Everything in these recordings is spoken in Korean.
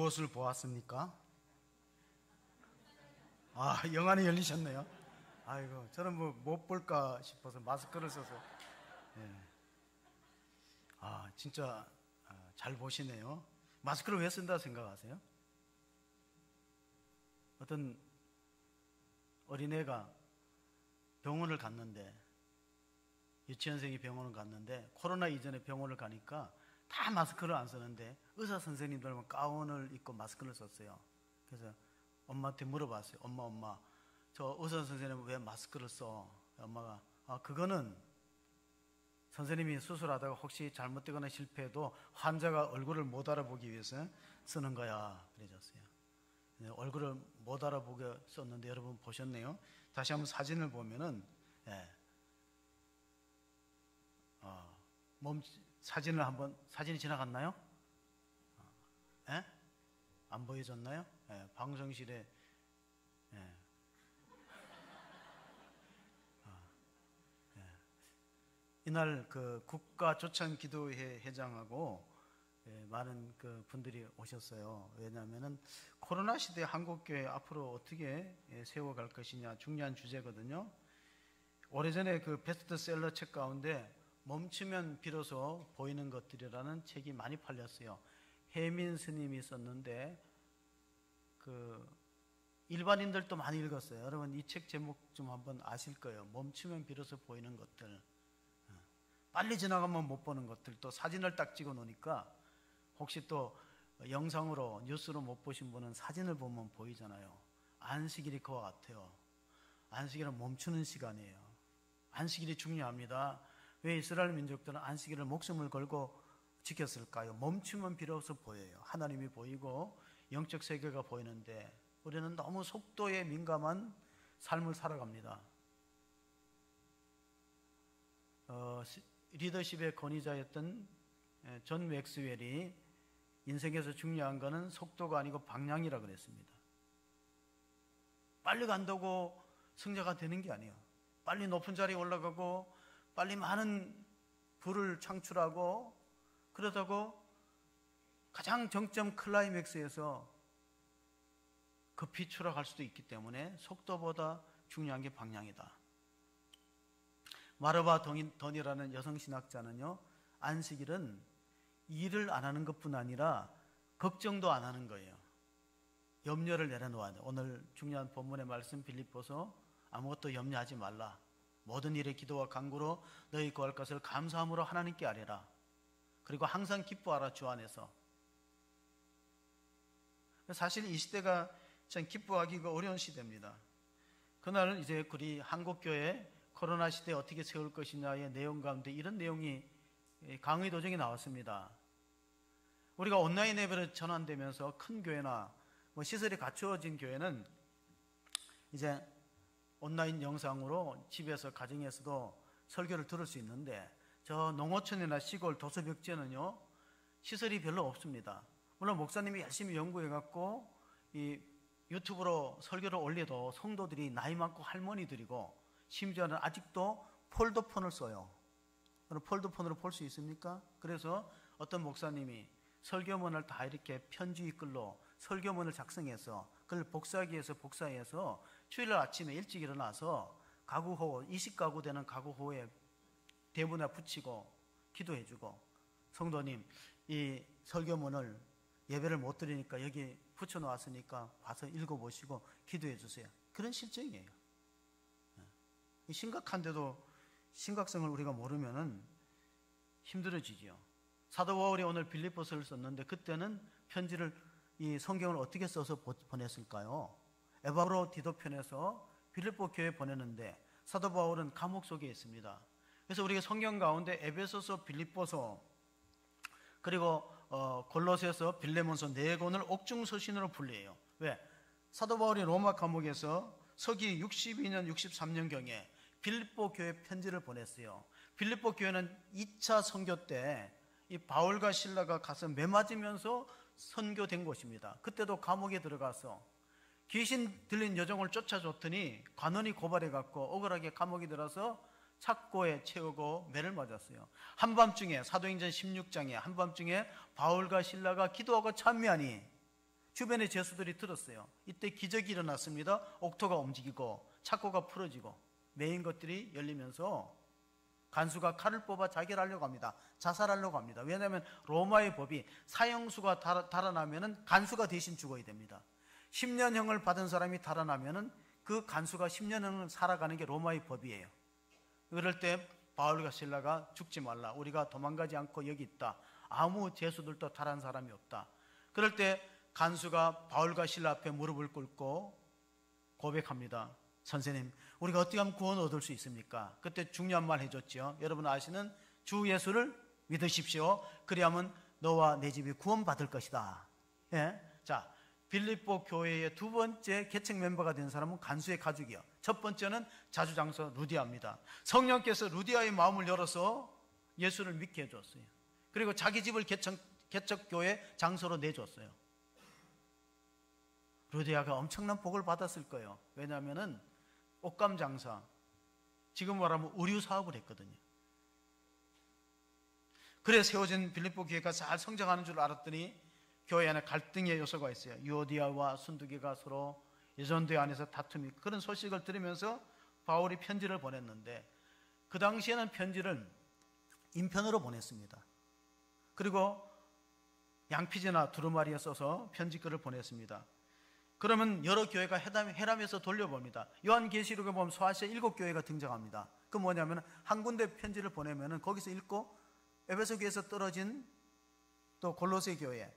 무엇을 보았습니까? 아, 영안이 열리셨네요. 아이고, 저는 뭐 못 볼까 싶어서 마스크를 써서. 예. 아, 진짜 잘 보시네요. 마스크를 왜 쓴다 생각하세요? 어떤 어린애가 병원을 갔는데, 유치원생이 병원을 갔는데 코로나 이전에 병원을 가니까 다 마스크를 안 쓰는데 의사 선생님들은 가운을 입고 마스크를 썼어요. 그래서 엄마한테 물어봤어요. 엄마, 저 의사 선생님은 왜 마스크를 써? 엄마가 그거는 선생님이 수술하다가 혹시 잘못되거나 실패해도 환자가 얼굴을 못 알아보기 위해서 쓰는 거야, 그래졌어요. 얼굴을 못 알아보게 썼는데 여러분 보셨네요. 다시 한번 사진을 보면은 사진을 한번, 사진이 지나갔나요? 안 보여졌나요? 방송실에 이날 그 국가조찬기도회 회장하고 많은 그 분들이 오셨어요. 왜냐하면은 코로나 시대 한국교회 앞으로 어떻게 세워갈 것이냐 중요한 주제거든요. 오래전에 그 베스트셀러 책 가운데 멈추면 비로소 보이는 것들이라는 책이 많이 팔렸어요. 혜민 스님이 썼는데 그 일반인들도 많이 읽었어요. 여러분 이 책 제목 좀 한번 아실 거예요. 멈추면 비로소 보이는 것들. 빨리 지나가면 못 보는 것들. 또 사진을 딱 찍어 놓으니까 혹시 또 영상으로 뉴스로 못 보신 분은 사진을 보면 보이잖아요. 안식일이 그와 같아요. 안식일은 멈추는 시간이에요. 안식일이 중요합니다. 왜 이스라엘 민족들은 안식일을 목숨을 걸고 지켰을까요? 멈추면 비로소 보여요. 하나님이 보이고 영적 세계가 보이는데 우리는 너무 속도에 민감한 삶을 살아갑니다. 리더십의 권위자였던 존 맥스웰이 인생에서 중요한 것은 속도가 아니고 방향이라 그랬습니다. 빨리 간다고 승자가 되는 게 아니에요. 빨리 높은 자리에 올라가고 빨리 많은 부를 창출하고 그러다고 가장 정점 클라이맥스에서 급히 추락할 수도 있기 때문에 속도보다 중요한 게 방향이다. 마르바 던이라는 여성신학자는요, 안식일은 일을 안 하는 것뿐 아니라 걱정도 안 하는 거예요. 염려를 내려놓아야 돼요. 오늘 중요한 본문의 말씀 빌립보서 아무것도 염려하지 말라. 모든 일에 기도와 간구로 너희 구할 것을 감사함으로 하나님께 아뢰라. 그리고 항상 기뻐하라 주 안에서. 사실 이 시대가 참 기뻐하기가 어려운 시대입니다. 그날 이제 우리 한국교회 코로나 시대에 어떻게 세울 것이냐의 내용 가운데 이런 내용이 강의 도중에 나왔습니다. 우리가 온라인 예배로 전환되면서 큰 교회나 시설이 갖추어진 교회는 이제 온라인 영상으로 집에서 가정에서도 설교를 들을 수 있는데 저 농어촌이나 시골 도서벽지에는요 시설이 별로 없습니다. 물론 목사님이 열심히 연구해갖고 이 유튜브로 설교를 올려도 성도들이 나이 많고 할머니들이고 심지어는 아직도 폴더폰을 써요. 폴더폰으로 볼 수 있습니까? 그래서 어떤 목사님이 설교문을 다 이렇게 편지글로 설교문을 작성해서 그걸 복사기에서 복사해서 주일날 아침에 일찍 일어나서 가구호, 이식가구 되는 가구호에 대문에 붙이고 기도해주고 성도님 이 설교문을 예배를 못 드리니까 여기 붙여놓았으니까 와서 읽어보시고 기도해주세요. 그런 실정이에요. 심각한데도 심각성을 우리가 모르면은 힘들어지죠. 사도 바울이 오늘 빌립보서를 썼는데 그때는 편지를 이 성경을 어떻게 써서 보냈을까요? 에바브로디도편에서 빌립보 교회에 보냈는데 사도 바울은 감옥 속에 있습니다. 그래서 우리가 성경 가운데 에베소서, 빌립보서 그리고 골로새서, 빌레몬서 네 권을 옥중서신으로 분류해요. 왜? 사도 바울이 로마 감옥에서 서기 62년, 63년경에 빌립보 교회 편지를 보냈어요. 빌립보 교회는 2차 선교 때 이 바울과 실라가 가서 매맞으면서 선교된 곳입니다. 그때도 감옥에 들어가서 귀신 들린 여종을 쫓아줬더니 관원이 고발해갖고 억울하게 감옥에 들어서 착고에 채우고 매를 맞았어요. 한밤중에 사도행전 16장에 한밤중에 바울과 실라가 기도하고 찬미하니 주변의 죄수들이 들었어요. 이때 기적이 일어났습니다. 옥토가 움직이고 착고가 풀어지고 메인 것들이 열리면서 간수가 칼을 뽑아 자결하려고 합니다. 자살하려고 합니다. 왜냐하면 로마의 법이 사형수가 달아나면 간수가 대신 죽어야 됩니다. 10년형을 받은 사람이 달아나면 그 간수가 10년형을 살아가는 게 로마의 법이에요. 그럴 때 바울과 실라가 죽지 말라. 우리가 도망가지 않고 여기 있다. 아무 죄수들도 달한 사람이 없다. 그럴 때 간수가 바울과 실라 앞에 무릎을 꿇고 고백합니다. 선생님, 우리가 어떻게 하면 구원 얻을 수 있습니까? 그때 중요한 말 해줬죠. 여러분 아시는 주 예수를 믿으십시오. 그리하면 너와 내 집이 구원받을 것이다. 예? 자, 빌립보 교회의 두 번째 개척 멤버가 된 사람은 간수의 가족이요. 첫 번째는 자주장서 루디아입니다. 성령께서 루디아의 마음을 열어서 예수를 믿게 해줬어요. 그리고 자기 집을 개척교회 장소로 내줬어요. 루디아가 엄청난 복을 받았을 거예요. 왜냐하면 옷감 장사, 지금 말하면 의류 사업을 했거든요. 그래 세워진 빌립보 교회가 잘 성장하는 줄 알았더니 교회 안에 갈등의 요소가 있어요. 유오디아와 순두기가 서로 예전도회 안에서 다툼이, 그런 소식을 들으면서 바울이 편지를 보냈는데 그 당시에는 편지를 인편으로 보냈습니다. 그리고 양피지나 두루마리에 써서 편지글을 보냈습니다. 그러면 여러 교회가 회람해서 돌려봅니다. 요한계시록에 보면 소아시아 7교회가 등장합니다. 그 뭐냐면 한 군데 편지를 보내면 거기서 읽고 에베소 교회에서 떨어진 또 골로새 교회,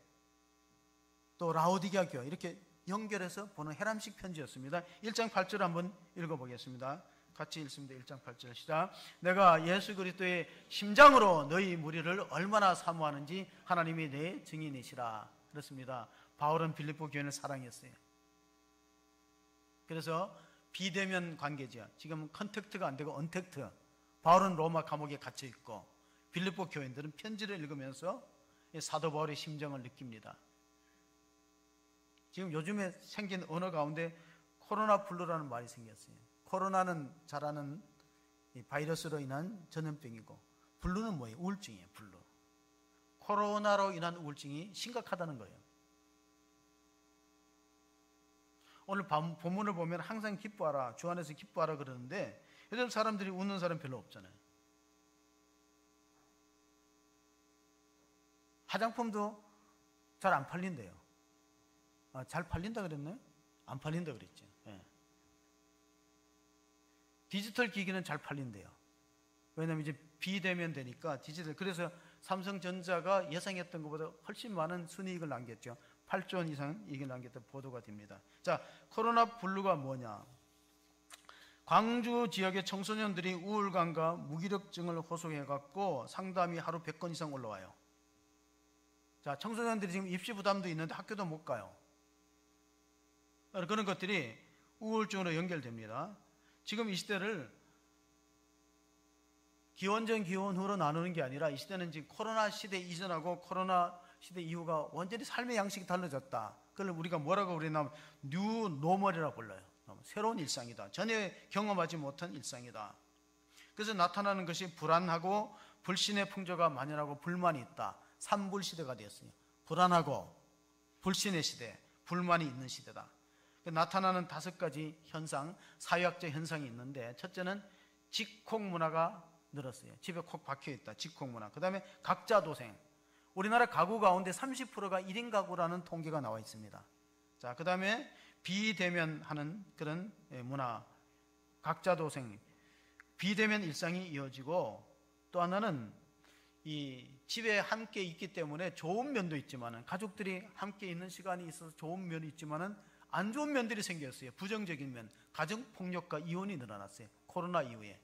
또 라오디게아 교회, 이렇게 연결해서 보는 회람식 편지였습니다. 1장 8절 한번 읽어보겠습니다. 같이 읽습니다. 1장 8절 시작. 내가 예수 그리스도의 심장으로 너희 무리를 얼마나 사모하는지 하나님이 내 증인이시라. 그렇습니다. 바울은 빌립보 교회를 사랑했어요. 그래서 비대면 관계죠. 지금 컨택트가 안 되고 언택트. 바울은 로마 감옥에 갇혀 있고 빌립보 교인들은 편지를 읽으면서 사도 바울의 심정을 느낍니다. 지금 요즘에 생긴 언어 가운데 코로나 블루라는 말이 생겼어요. 코로나는 잘 아는 바이러스로 인한 전염병이고 블루는 뭐예요? 우울증이에요. 블루. 코로나로 인한 우울증이 심각하다는 거예요. 오늘 본문을 보면 항상 기뻐하라, 주 안에서 기뻐하라 그러는데 요즘 사람들이 웃는 사람 별로 없잖아요. 화장품도 잘 안 팔린대요. 잘 팔린다 그랬나요? 안 팔린다 그랬죠. 예. 디지털 기기는 잘 팔린대요. 왜냐하면 이제 비대면 되니까 디지털. 그래서 삼성전자가 예상했던 것보다 훨씬 많은 순이익을 남겼죠. 8조 원 이상 이익을 남겼던 보도가 됩니다. 자, 코로나 블루가 뭐냐? 광주 지역의 청소년들이 우울감과 무기력증을 호소해갖고 상담이 하루 100건 이상 올라와요. 자, 청소년들이 지금 입시 부담도 있는데 학교도 못 가요. 그런 것들이 우울증으로 연결됩니다. 지금 이 시대를 기원 전 기원 후로 나누는 게 아니라 이 시대는 지금 코로나 시대 이전하고 코로나 시대 이후가 완전히 삶의 양식이 달라졌다. 그걸 우리가 뭐라고 그러냐면 뉴 노멀이라고 불러요. 새로운 일상이다. 전혀 경험하지 못한 일상이다. 그래서 나타나는 것이 불안하고 불신의 풍조가 만연하고 불만이 있다. 삼불 시대가 되었어요. 불안하고 불신의 시대, 불만이 있는 시대다. 나타나는 5가지 현상, 사회학적 현상이 있는데 첫째는 직콕 문화가 늘었어요. 집에 콕 박혀있다. 직콕 문화. 그 다음에 각자 도생. 우리나라 가구 가운데 30%가 1인 가구라는 통계가 나와 있습니다. 자, 그 다음에 비대면하는 그런 문화, 각자 도생, 비대면 일상이 이어지고 또 하나는 이 집에 함께 있기 때문에 좋은 면도 있지만은 가족들이 함께 있는 시간이 있어서 좋은 면이 있지만은 안 좋은 면들이 생겼어요. 부정적인 면, 가정폭력과 이혼이 늘어났어요. 코로나 이후에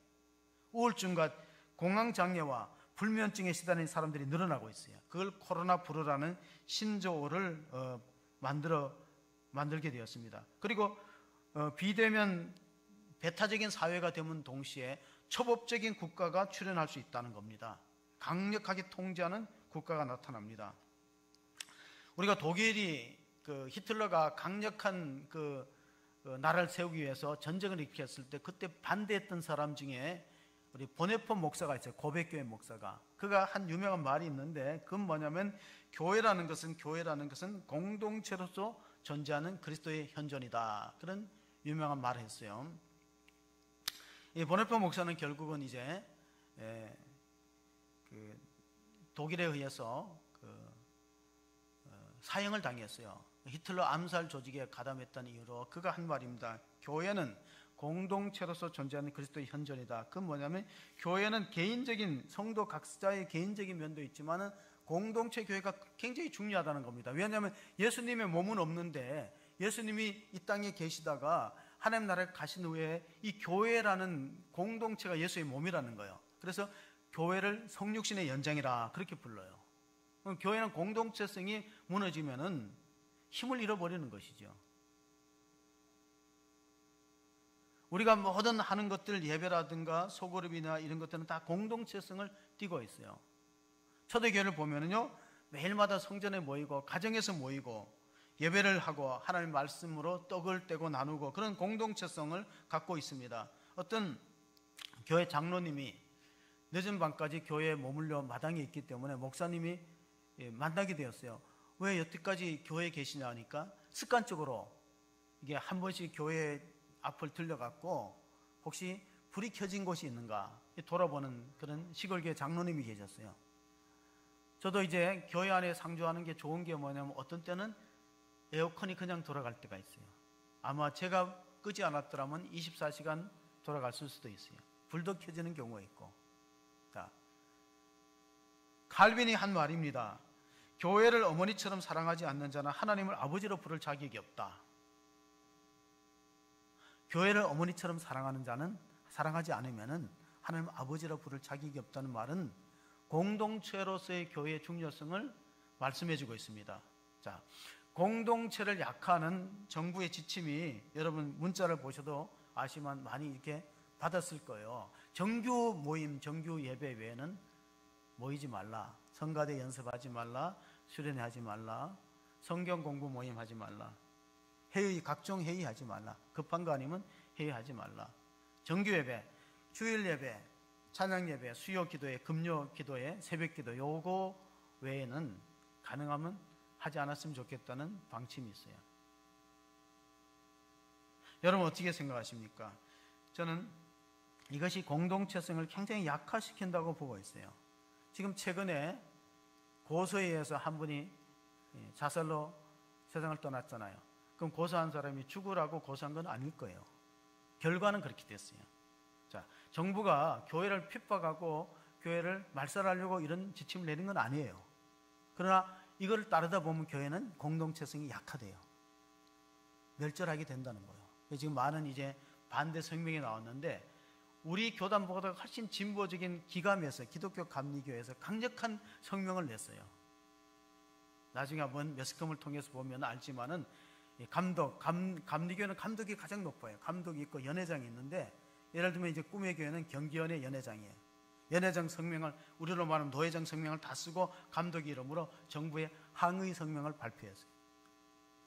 우울증과 공황장애와 불면증에 시달리는 사람들이 늘어나고 있어요. 그걸 코로나 블루라는 신조어를 만들게 되었습니다. 그리고 비대면 배타적인 사회가 되면 동시에 초법적인 국가가 출현할 수 있다는 겁니다. 강력하게 통제하는 국가가 나타납니다. 우리가 독일이 히틀러가 강력한 나라를 세우기 위해서 전쟁을 일으켰을 때 그때 반대했던 사람 중에 우리 보네포 목사가 있어요. 고백교회 목사가. 그가 한 유명한 말이 있는데 그건 뭐냐면 교회라는 것은 공동체로서 존재하는 그리스도의 현존이다. 그런 유명한 말을 했어요. 이 보네포 목사는 결국은 이제 그 독일에 의해서 사형을 당했어요. 히틀러 암살 조직에 가담했다는 이유로 그가 한 말입니다. 교회는 공동체로서 존재하는 그리스도의 현존이다. 그건 뭐냐면 교회는 개인적인 성도 각자의 개인적인 면도 있지만은 공동체 교회가 굉장히 중요하다는 겁니다. 왜냐하면 예수님의 몸은 없는데 예수님이 이 땅에 계시다가 하나님 나라에 가신 후에 이 교회라는 공동체가 예수의 몸이라는 거예요. 그래서 교회를 성육신의 연장이라 그렇게 불러요. 교회는 공동체성이 무너지면은 힘을 잃어버리는 것이죠. 우리가 모든 하는 것들 예배라든가 소그룹이나 이런 것들은 다 공동체성을 띠고 있어요. 초대교회를 보면은요, 매일마다 성전에 모이고 가정에서 모이고 예배를 하고 하나님 말씀으로 떡을 떼고 나누고 그런 공동체성을 갖고 있습니다. 어떤 교회 장로님이 늦은 밤까지 교회에 머물러 마당에 있기 때문에 목사님이 만나게 되었어요. 왜 여태까지 교회에 계시냐 하니까 습관적으로 이게 한 번씩 교회 앞을 들려갖고 혹시 불이 켜진 곳이 있는가 돌아보는 그런 시골교회 장로님이 계셨어요. 저도 이제 교회 안에 상주하는 게 좋은 게 뭐냐면 어떤 때는 에어컨이 그냥 돌아갈 때가 있어요. 아마 제가 끄지 않았더라면 24시간 돌아갔을 수도 있어요. 불도 켜지는 경우가 있고. 자, 칼빈이 한 말입니다. 교회를 어머니처럼 사랑하지 않는 자는 하나님을 아버지로 부를 자격이 없다. 교회를 어머니처럼 사랑하는 자는 사랑하지 않으면은 하나님 아버지로 부를 자격이 없다는 말은 공동체로서의 교회의 중요성을 말씀해 주고 있습니다. 자, 공동체를 약화하는 정부의 지침이 여러분 문자를 보셔도 아시만 많이 이렇게 받았을 거예요. 정규 모임, 정규 예배 외에는 모이지 말라. 성가대 연습하지 말라. 수련회 하지 말라. 성경 공부 모임 하지 말라. 회의, 각종 회의 하지 말라. 급한 거 아니면 회의하지 말라. 정규 예배, 주일 예배, 찬양 예배, 수요 기도회, 금요 기도회, 새벽 기도 요거 외에는 가능하면 하지 않았으면 좋겠다는 방침이 있어요. 여러분 어떻게 생각하십니까? 저는 이것이 공동체성을 굉장히 약화시킨다고 보고 있어요. 지금 최근에 고소에 의해서 한 분이 자살로 세상을 떠났잖아요. 그럼 고소한 사람이 죽으라고 고소한 건 아닐 거예요. 결과는 그렇게 됐어요. 자, 정부가 교회를 핍박하고 교회를 말살하려고 이런 지침을 내린 건 아니에요. 그러나 이걸 따르다 보면 교회는 공동체성이 약화돼요. 멸절하게 된다는 거예요. 지금 많은 이제 반대 성명이 나왔는데 우리 교단보다 훨씬 진보적인 기감에서 기독교 감리교에서 강력한 성명을 냈어요. 나중에 한번 매스컴을 통해서 보면 알지만은 감리교회는 감독이 가장 높아요. 감독이 있고 연회장이 있는데 예를 들면 이제 꿈의 교회는 경기연회 연회장이에요. 연회장 성명을 우리로 말하면 노회장 성명을 다 쓰고 감독 이름으로 정부에 항의 성명을 발표했어요.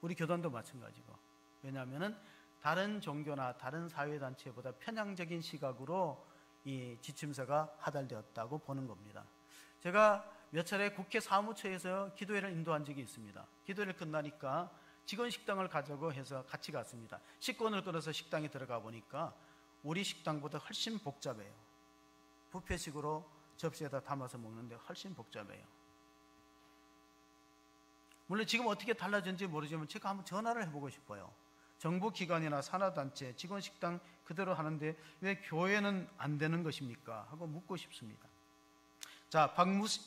우리 교단도 마찬가지고. 왜냐하면은 다른 종교나 다른 사회단체보다 편향적인 시각으로 이 지침서가 하달되었다고 보는 겁니다. 제가 몇 차례 국회 사무처에서 기도회를 인도한 적이 있습니다. 기도회를 끝나니까 직원 식당을 가자고 해서 같이 갔습니다. 식권을 끊어서 식당에 들어가 보니까 우리 식당보다 훨씬 복잡해요. 뷔페식으로 접시에다 담아서 먹는데 훨씬 복잡해요. 물론 지금 어떻게 달라졌는지 모르지만 제가 한번 전화를 해보고 싶어요. 정부 기관이나 산하단체, 직원 식당 그대로 하는데 왜 교회는 안 되는 것입니까? 하고 묻고 싶습니다. 자,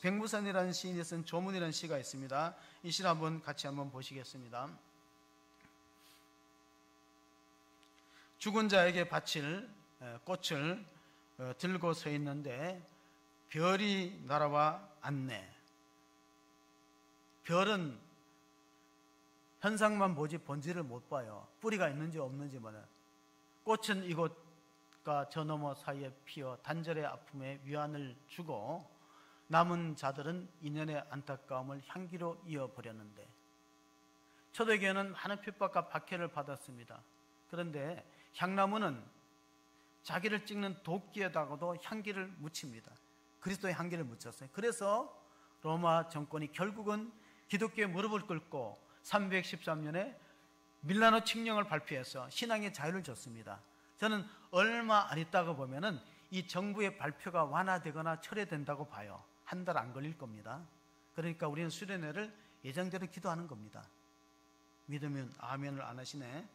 백무선이라는 시인이 쓴 조문이라는 시가 있습니다. 이 시를 같이 한번 보시겠습니다. 죽은 자에게 바칠 꽃을 들고 서 있는데 별이 날아와 앉네. 별은 현상만 보지 본질을 못 봐요. 뿌리가 있는지 없는지만은. 꽃은 이곳과 저 너머 사이에 피어 단절의 아픔에 위안을 주고 남은 자들은 인연의 안타까움을 향기로 이어버렸는데 초대교회는 많은 핍박과 박해를 받았습니다. 그런데 향나무는 자기를 찍는 도끼에다가도 향기를 묻힙니다. 그리스도의 향기를 묻혔어요. 그래서 로마 정권이 결국은 기독교의 무릎을 꿇고 313년에 밀라노 칙령을 발표해서 신앙의 자유를 줬습니다. 저는 얼마 안 있다고 보면은 이 정부의 발표가 완화되거나 철회된다고 봐요. 한 달 안 걸릴 겁니다. 그러니까 우리는 수련회를 예정대로 기도하는 겁니다. 믿으면 아멘을 안 하시네.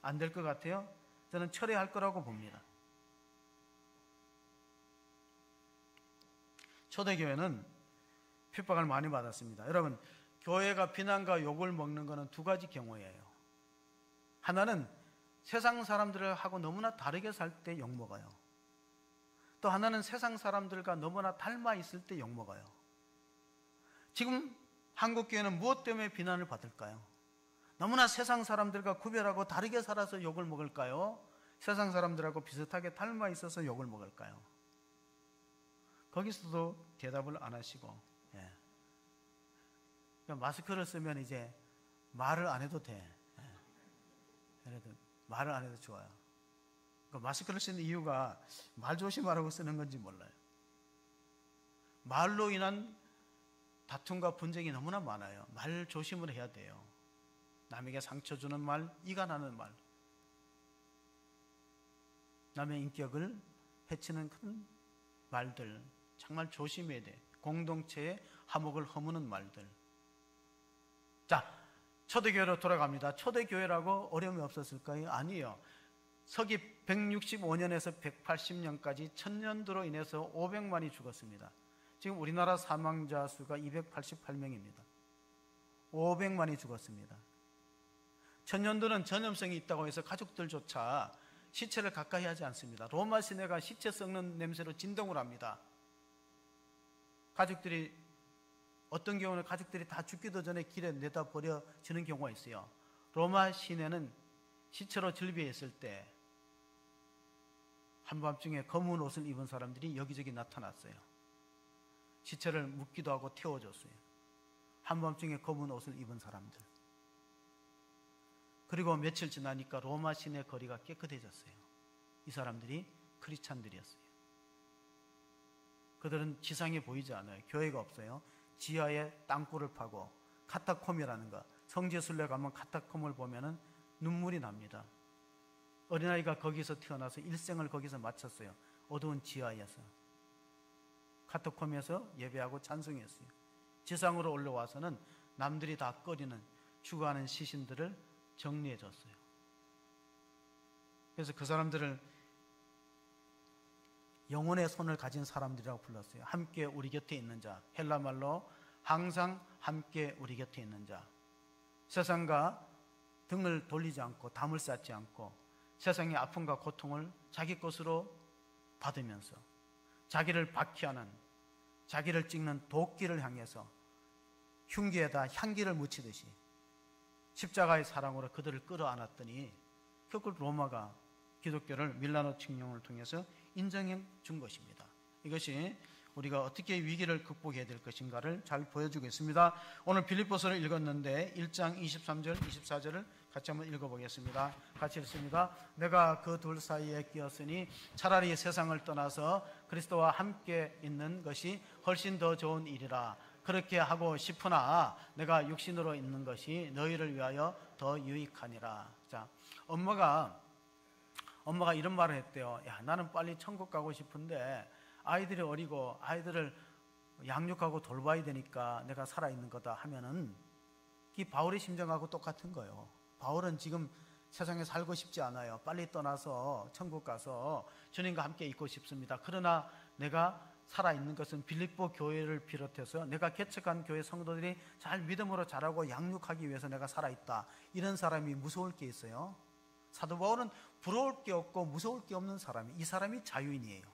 안 될 것 같아요. 저는 철회할 거라고 봅니다. 초대교회는 핍박을 많이 받았습니다. 여러분, 교회가 비난과 욕을 먹는 것은 두 가지 경우예요. 하나는 세상 사람들하고 너무나 다르게 살 때 욕먹어요. 또 하나는 세상 사람들과 너무나 닮아 있을 때 욕먹어요. 지금 한국교회는 무엇 때문에 비난을 받을까요? 너무나 세상 사람들과 구별하고 다르게 살아서 욕을 먹을까요? 세상 사람들하고 비슷하게 닮아 있어서 욕을 먹을까요? 거기서도 대답을 안 하시고, 그러니까 마스크를 쓰면 이제 말을 안 해도 돼. 그래도 말을 안 해도 좋아요. 그러니까 마스크를 쓰는 이유가 말 조심하라고 쓰는 건지 몰라요. 말로 인한 다툼과 분쟁이 너무나 많아요. 말 조심을 해야 돼요. 남에게 상처 주는 말, 이간하는 말, 남의 인격을 해치는 그런 말들 정말 조심해야 돼. 공동체의 화목을 허무는 말들. 자, 초대교회로 돌아갑니다. 초대교회라고 어려움이 없었을까요? 아니에요. 서기 165년에서 180년까지 천년도로 인해서 500만이 죽었습니다. 지금 우리나라 사망자 수가 288명입니다. 500만이 죽었습니다. 천년도는 전염성이 있다고 해서 가족들조차 시체를 가까이 하지 않습니다. 로마 시내가 시체 썩는 냄새로 진동을 합니다. 가족들이, 어떤 경우는 가족들이 다 죽기도 전에 길에 내다 버려지는 경우가 있어요. 로마 시내는 시체로 질비했을 때 한밤중에 검은 옷을 입은 사람들이 여기저기 나타났어요. 시체를 묻기도 하고 태워줬어요. 한밤중에 검은 옷을 입은 사람들. 그리고 며칠 지나니까 로마 시내 거리가 깨끗해졌어요. 이 사람들이 크리스찬들이었어요. 그들은 지상에 보이지 않아요. 교회가 없어요. 지하에 땅굴을 파고, 카타콤이라는 거, 성지순례 가면 카타콤을 보면은 눈물이 납니다. 어린아이가 거기서 태어나서 일생을 거기서 마쳤어요. 어두운 지하에서. 카타콤에서 예배하고 찬송했어요. 지상으로 올라와서는 남들이 다 꺼리는 죽어가는 시신들을 정리해 줬어요. 그래서 그 사람들을 영혼의 손을 가진 사람들이라고 불렀어요. 함께 우리 곁에 있는 자. 헬라 말로 항상 함께 우리 곁에 있는 자. 세상과 등을 돌리지 않고 담을 쌓지 않고 세상의 아픔과 고통을 자기 것으로 받으면서 자기를 박해하는, 자기를 찍는 도끼를 향해서 흉기에다 향기를 묻히듯이 십자가의 사랑으로 그들을 끌어안았더니 결국 로마가 기독교를 밀라노 칙령을 통해서 인정해 준 것입니다. 이것이 우리가 어떻게 위기를 극복해야 될 것인가를 잘 보여주고 있습니다. 오늘 빌립보서를 읽었는데 1장 23절, 24절을 같이 한번 읽어보겠습니다. 같이 읽습니다. 내가 그 둘 사이에 끼었으니 차라리 세상을 떠나서 그리스도와 함께 있는 것이 훨씬 더 좋은 일이라. 그렇게 하고 싶으나 내가 육신으로 있는 것이 너희를 위하여 더 유익하니라. 자, 엄마가 이런 말을 했대요. 야, 나는 빨리 천국 가고 싶은데 아이들이 어리고 아이들을 양육하고 돌봐야 되니까 내가 살아있는 거다 하면은 이 바울의 심정하고 똑같은 거예요. 바울은 지금 세상에 살고 싶지 않아요. 빨리 떠나서 천국 가서 주님과 함께 있고 싶습니다. 그러나 내가 살아있는 것은 빌립보 교회를 비롯해서 내가 개척한 교회 성도들이 잘 믿음으로 자라고 양육하기 위해서 내가 살아있다. 이런 사람이 무서울 게 있어요. 사도 바울은 부러울 게 없고 무서울 게 없는 사람이, 이 사람이 자유인이에요.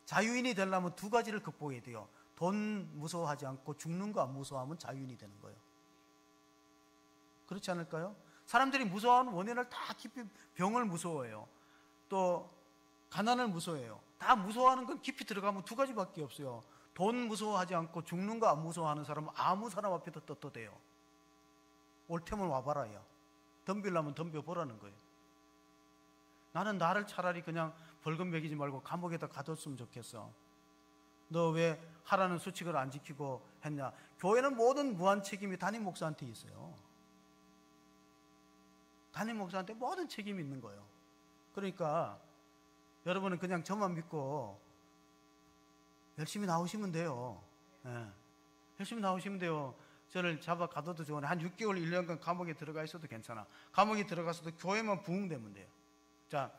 자유인이 되려면 두 가지를 극복해야 돼요. 돈 무서워하지 않고 죽는 거 안 무서워하면 자유인이 되는 거예요. 그렇지 않을까요? 사람들이 무서워하는 원인을 다 깊이, 병을 무서워해요. 또 가난을 무서워해요. 다 무서워하는 건 깊이 들어가면 두 가지밖에 없어요. 돈 무서워하지 않고 죽는 거 안 무서워하는 사람은 아무 사람 앞에도 떳떳해요. 올 테면 와봐라요. 덤비려면 덤벼보라는 거예요. 나는 나를 차라리 그냥 벌금 매기지 말고 감옥에다 가뒀으면 좋겠어. 너 왜 하라는 수칙을 안 지키고 했냐? 교회는 모든 무한 책임이 담임 목사한테 있어요. 담임 목사한테 모든 책임이 있는 거예요. 그러니까 여러분은 그냥 저만 믿고 열심히 나오시면 돼요. 네. 열심히 나오시면 돼요. 저를 잡아 가둬도 좋으네. 한 6개월, 1년간 감옥에 들어가 있어도 괜찮아. 감옥에 들어가서도 교회만 부흥되면 돼요. 자,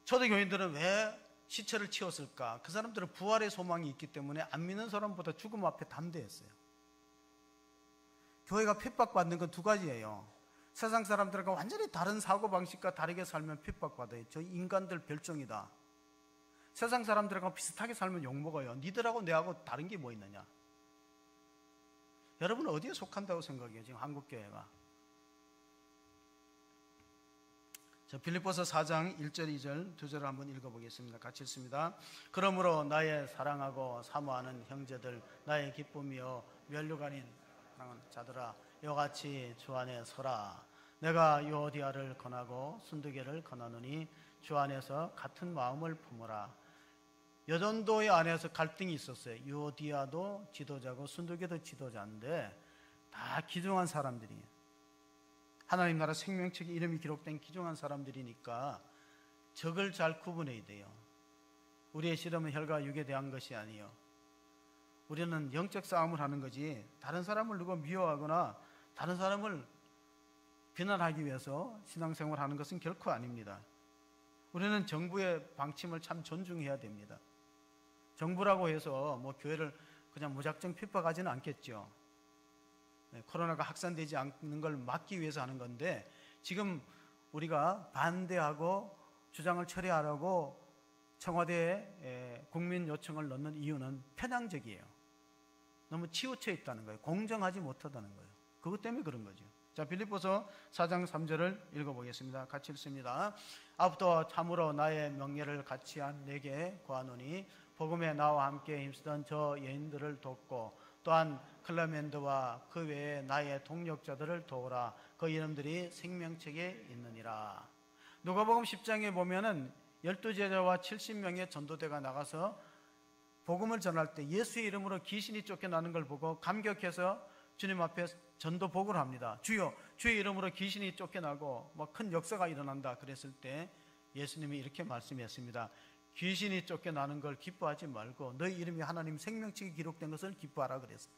초대교인들은 왜 시체를 치웠을까? 그 사람들은 부활의 소망이 있기 때문에 안 믿는 사람보다 죽음 앞에 담대했어요. 교회가 핍박받는 건 두 가지예요. 세상 사람들과 완전히 다른 사고방식과 다르게 살면 핍박받아요. 저 인간들 별종이다. 세상 사람들과 비슷하게 살면 욕먹어요. 니들하고 내하고 다른 게 뭐 있느냐? 여러분은 어디에 속한다고 생각해요? 지금 한국교회가. 자, 빌립보서 4장 1절 2절 두 절을 한번 읽어보겠습니다. 같이 읽습니다. 그러므로 나의 사랑하고 사모하는 형제들, 나의 기쁨이여 면류관인 자들아, 이같이 주 안에 서라. 내가 유오디아를 권하고 순두개를 권하노니 주 안에서 같은 마음을 품어라. 여전도의 안에서 갈등이 있었어요. 유오디아도 지도자고 순두개도 지도자인데 다 귀중한 사람들이에요. 하나님 나라 생명책에 이름이 기록된 귀중한 사람들이니까 적을 잘 구분해야 돼요. 우리의 씨름은 혈과 육에 대한 것이 아니에요. 우리는 영적 싸움을 하는 거지 다른 사람을 누가 미워하거나 다른 사람을 비난하기 위해서 신앙생활을 하는 것은 결코 아닙니다. 우리는 정부의 방침을 참 존중해야 됩니다. 정부라고 해서 뭐 교회를 그냥 무작정 핍박하지는 않겠죠. 코로나가 확산되지 않는 걸 막기 위해서 하는 건데 지금 우리가 반대하고 주장을 철회하라고 청와대에 국민 요청을 넣는 이유는 편향적이에요. 너무 치우쳐 있다는 거예요. 공정하지 못하다는 거예요. 그것 때문에 그런 거죠. 자, 빌립보서 4장 3절을 읽어보겠습니다. 같이 읽습니다. 앞부터 참으로 나의 명예를 같이한 내게 구하노니 복음에 나와 함께 힘쓰던 저 여인들을 돕고 또한 클레멘드와 그 외에 나의 동력자들을 도우라. 그 이름들이 생명책에 있느니라. 누가복음 10장에 보면은 12제자와 70명의 전도대가 나가서 복음을 전할 때 예수의 이름으로 귀신이 쫓겨나는 걸 보고 감격해서 주님 앞에 전도 복을 합니다. 주여, 주의 이름으로 귀신이 쫓겨나고 뭐 큰 역사가 일어난다 그랬을 때 예수님이 이렇게 말씀했습니다. 귀신이 쫓겨나는 걸 기뻐하지 말고 너희 이름이 하나님 생명책에 기록된 것을 기뻐하라 그랬어요.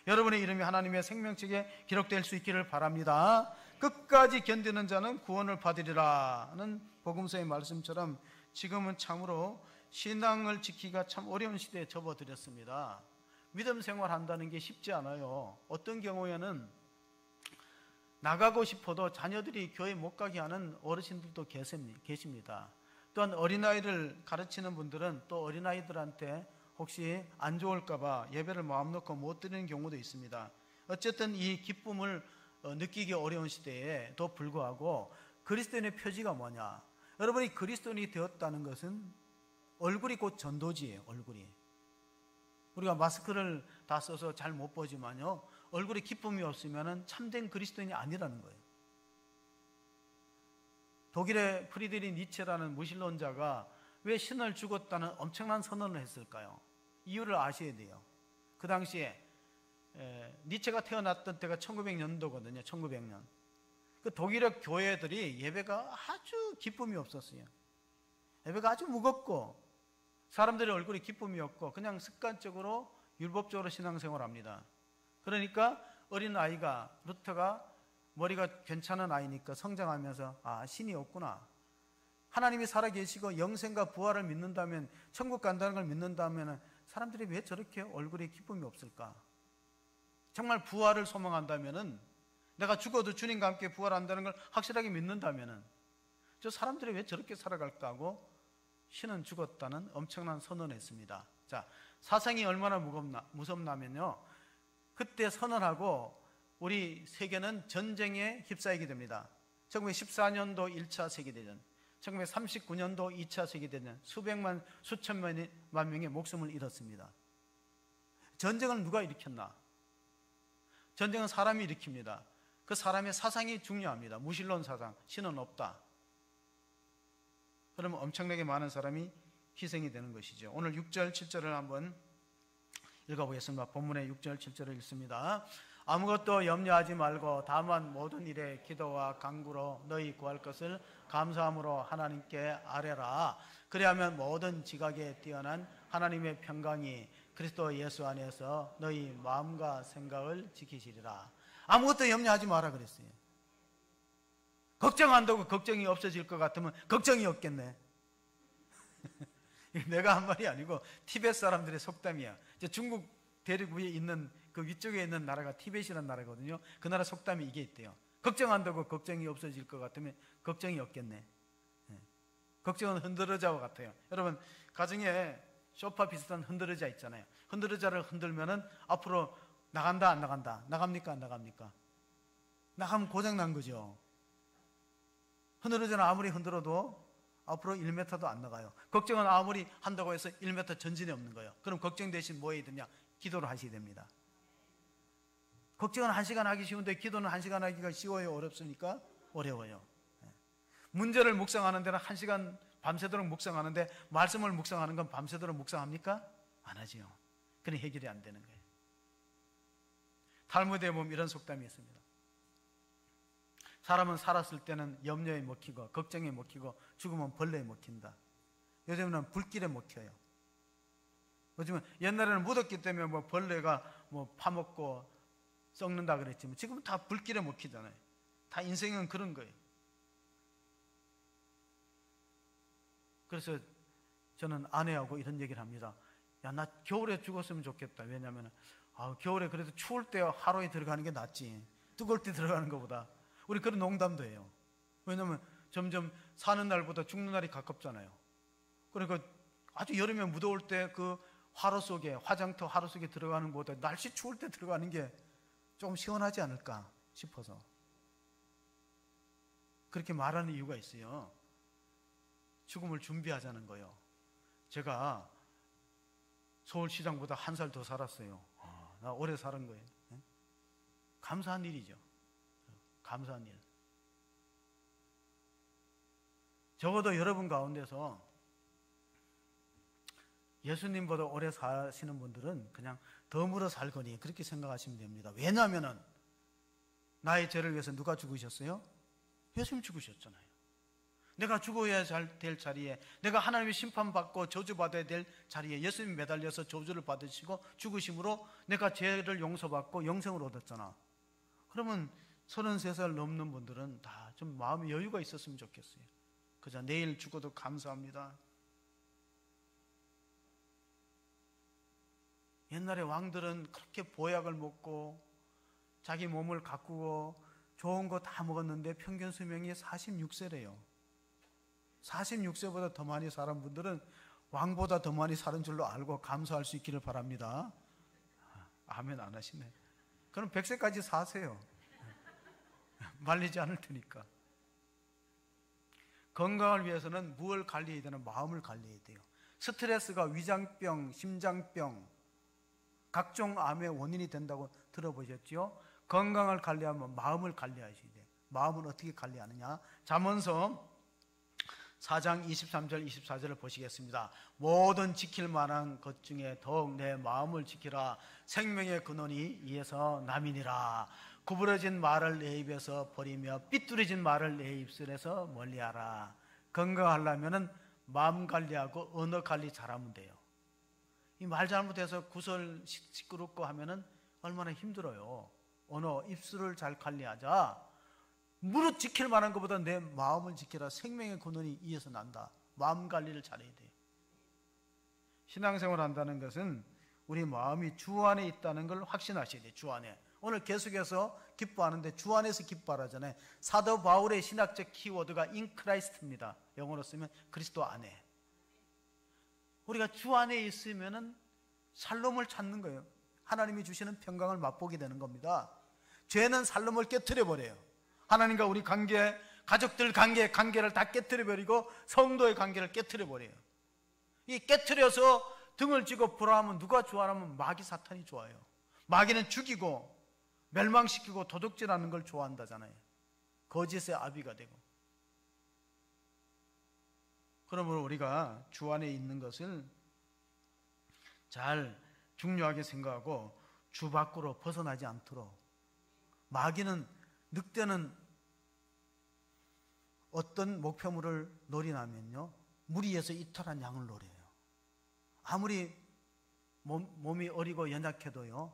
여러분의 이름이 하나님의 생명책에 기록될 수 있기를 바랍니다. 끝까지 견디는 자는 구원을 받으리라는 복음서의 말씀처럼 지금은 참으로 신앙을 지키기가 참 어려운 시대에 접어들었습니다. 믿음 생활한다는 게 쉽지 않아요. 어떤 경우에는 나가고 싶어도 자녀들이 교회 못 가게 하는 어르신들도 계십니다. 또한 어린아이를 가르치는 분들은 또 어린아이들한테 혹시 안 좋을까봐 예배를 마음 놓고 못 드리는 경우도 있습니다. 어쨌든 이 기쁨을 느끼기 어려운 시대에도 불구하고 그리스도인의 표지가 뭐냐? 여러분이 그리스도인이 되었다는 것은 얼굴이 곧 전도지예요. 얼굴이. 우리가 마스크를 다 써서 잘 못 보지만요, 얼굴에 기쁨이 없으면 참된 그리스도인이 아니라는 거예요. 독일의 프리드리 니체라는 무신론자가 왜 신을 죽었다는 엄청난 선언을 했을까요? 이유를 아셔야 돼요. 그 당시에 니체가 태어났던 때가 1900년도거든요. 1900년. 그 독일의 교회들이 예배가 아주 기쁨이 없었어요. 예배가 아주 무겁고 사람들의 얼굴에 기쁨이 없고 그냥 습관적으로 율법적으로 신앙생활을 합니다. 그러니까 어린 아이가, 루터가 머리가 괜찮은 아이니까 성장하면서 아, 신이 없구나. 하나님이 살아계시고 영생과 부활을 믿는다면, 천국 간다는 걸 믿는다면 사람들이 왜 저렇게 얼굴에 기쁨이 없을까? 정말 부활을 소망한다면, 내가 죽어도 주님과 함께 부활한다는 걸 확실하게 믿는다면 저 사람들이 왜 저렇게 살아갈까 하고 신은 죽었다는 엄청난 선언을 했습니다. 자, 사상이 얼마나 무섭냐면요, 그때 선언하고 우리 세계는 전쟁에 휩싸이게 됩니다. 1914년도 1차 세계대전, 1939년도 2차 세계대전, 수백만, 수천만 명의 목숨을 잃었습니다. 전쟁을 누가 일으켰나? 전쟁은 사람이 일으킵니다. 그 사람의 사상이 중요합니다. 무신론 사상, 신은 없다. 그러면 엄청나게 많은 사람이 희생이 되는 것이죠. 오늘 6절 7절을 한번 읽어보겠습니다. 본문의 6절 7절을 읽습니다. 아무것도 염려하지 말고 다만 모든 일에 기도와 간구로 너희 구할 것을 감사함으로 하나님께 아뢰라. 그리하면 모든 지각에 뛰어난 하나님의 평강이 그리스도 예수 안에서 너희 마음과 생각을 지키시리라. 아무것도 염려하지 마라 그랬어요. 걱정한다고 걱정이 없어질 것 같으면 걱정이 없겠네. 내가 한 말이 아니고 티벳 사람들의 속담이야. 중국 대륙 위에 있는 그 위쪽에 있는 나라가 티벳이라는 나라거든요. 그 나라 속담이 이게 있대요. 걱정한다고 걱정이 없어질 것 같으면 걱정이 없겠네. 걱정은 흔들어자와 같아요. 여러분, 가정에 소파 비슷한 흔들어자 있잖아요. 흔들어자를 흔들면은 앞으로 나간다 안 나간다? 나갑니까 안 나갑니까? 나가면 고장 난 거죠. 흔들어자는 아무리 흔들어도 앞으로 1m도 안 나가요. 걱정은 아무리 한다고 해서 1m 전진이 없는 거예요. 그럼 걱정 대신 뭐 해야 되냐? 기도를 하셔야 됩니다. 걱정은 1시간 하기 쉬운데 기도는 1시간 하기가 쉬워요? 어렵습니까? 어려워요. 문제를 묵상하는 데는 1시간 밤새도록 묵상하는데 말씀을 묵상하는 건 밤새도록 묵상합니까? 안 하지요. 그럼 해결이 안 되는 거예요. 탈무드에 보면 이런 속담이 있습니다. 사람은 살았을 때는 염려에 먹히고 걱정에 먹히고 죽으면 벌레에 먹힌다. 요즘은 불길에 먹혀요. 요즘은 옛날에는 묻었기 때문에 뭐 벌레가 뭐 파먹고 썩는다 그랬지만 지금은 다 불길에 먹히잖아요. 다 인생은 그런 거예요. 그래서 저는 아내하고 이런 얘기를 합니다. 야, 나 겨울에 죽었으면 좋겠다. 왜냐하면 겨울에 그래도 추울 때 하루에 들어가는 게 낫지. 뜨거울 때 들어가는 것보다. 우리 그런 농담도 해요. 왜냐하면 점점 사는 날보다 죽는 날이 가깝잖아요. 그러니까 아주 여름에 무더울 때 그 화로 속에, 화장터 화로 속에 들어가는 것보다 날씨 추울 때 들어가는 게 조금 시원하지 않을까 싶어서 그렇게 말하는 이유가 있어요. 죽음을 준비하자는 거예요. 제가 서울시장보다 1살 더 살았어요. 나 오래 사는 거예요. 감사한 일이죠. 감사한 일. 적어도 여러분 가운데서 예수님보다 오래 사시는 분들은 그냥 덤으로 살거니 그렇게 생각하시면 됩니다. 왜냐하면 나의 죄를 위해서 누가 죽으셨어요? 예수님 죽으셨잖아요. 내가 죽어야 될 자리에, 내가 하나님의 심판받고 저주받아야 될 자리에 예수님 매달려서 저주를 받으시고 죽으심으로 내가 죄를 용서받고 영생을 얻었잖아. 그러면 33살 넘는 분들은 다 좀 마음의 여유가 있었으면 좋겠어요. 그저 내일 죽어도 감사합니다. 옛날에 왕들은 그렇게 보약을 먹고 자기 몸을 가꾸고 좋은 거 다 먹었는데 평균 수명이 46세래요. 46세보다 더 많이 살은 분들은 왕보다 더 많이 사는 줄로 알고 감사할 수 있기를 바랍니다. 아멘 안 하시네. 그럼 100세까지 사세요. 말리지 않을 테니까. 건강을 위해서는 무엇을 관리해야 되나? 마음을 관리해야 돼요. 스트레스가 위장병, 심장병, 각종 암의 원인이 된다고 들어보셨죠? 건강을 관리하면 마음을 관리하셔야 돼요. 마음을 어떻게 관리하느냐? 잠언서 4장 23절 24절을 보시겠습니다. 모든 지킬 만한 것 중에 더욱 내 마음을 지키라. 생명의 근원이 이에서 남이니라. 구부러진 말을 내 입에서 버리며 삐뚤어진 말을 내 입술에서 멀리하라. 건강하려면 마음 관리하고 언어 관리 잘하면 돼요. 이 말 잘못해서 구설 시끄럽고 하면은 얼마나 힘들어요. 언어, 입술을 잘 관리하자. 무릇 지킬 만한 것보다 내 마음을 지키라. 생명의 근원이 이에서 난다. 마음 관리를 잘해야 돼요. 신앙생활을 한다는 것은 우리 마음이 주 안에 있다는 걸 확신하셔야 돼요. 주 안에. 오늘 계속해서 기뻐하는데 주 안에서 기뻐하잖아요. 사도 바울의 신학적 키워드가 in Christ입니다. 영어로 쓰면 그리스도 안에. 우리가 주 안에 있으면은 살롬을 찾는 거예요. 하나님이 주시는 평강을 맛보게 되는 겁니다. 죄는 살롬을 깨트려 버려요. 하나님과 우리 관계, 가족들 관계를 다 깨트려 버리고 성도의 관계를 깨트려 버려요. 이 깨트려서 등을 쥐고 불화하면 누가 좋아하면 마귀 사탄이 좋아요. 마귀는 죽이고 멸망시키고 도둑질하는 걸 좋아한다잖아요. 거짓의 아비가 되고. 그러므로 우리가 주 안에 있는 것을 잘 중요하게 생각하고 주 밖으로 벗어나지 않도록. 마귀는, 늑대는 어떤 목표물을 노리냐면요, 무리해서 이탈한 양을 노려요. 아무리 몸이 어리고 연약해도요,